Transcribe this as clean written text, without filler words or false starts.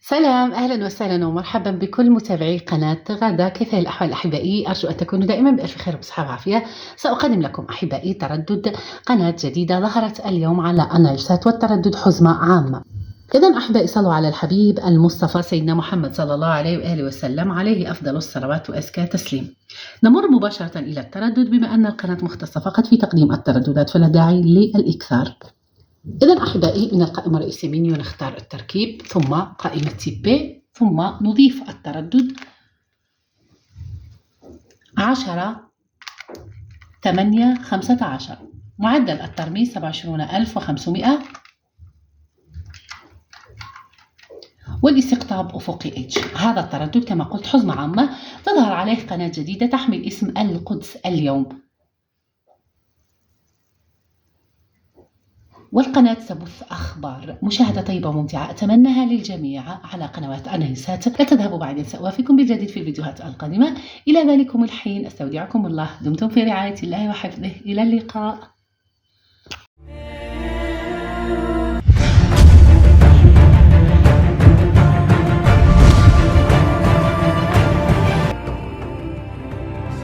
سلام، أهلا وسهلا ومرحبا بكل متابعي قناة غادة. كيف هي الأحوال أحبائي؟ أرجو أن تكونوا دائما بألف خير وبصحة وعافية. سأقدم لكم أحبائي تردد قناة جديدة ظهرت اليوم على أنالسات، والتردد حزمة عامة. إذا أحبائي صلوا على الحبيب المصطفى سيدنا محمد صلى الله عليه وآله وسلم، عليه أفضل الصلوات وأزكى تسليم. نمر مباشرة إلى التردد، بما أن القناة مختصة فقط في تقديم الترددات فلا داعي للإكثار. إذا أحبائي من القائمة الرئيسية منيو نختار التركيب، ثم قائمة تيب بي، ثم نضيف التردد 10/8/15. معدل الترميز 27,500، والاستقطاب أفقي H. هذا التردد كما قلت حزمة عامة، تظهر عليه قناة جديدة تحمل اسم القدس اليوم، والقناة تبث أخبار. مشاهدة طيبة وممتعة أتمناها للجميع على قنوات أنالسات. لا تذهبوا بعد، سأوافيكم بالجديد في الفيديوهات القادمة. إلى ذلكم الحين أستودعكم الله، دمتم في رعاية الله وحفظه، إلى اللقاء.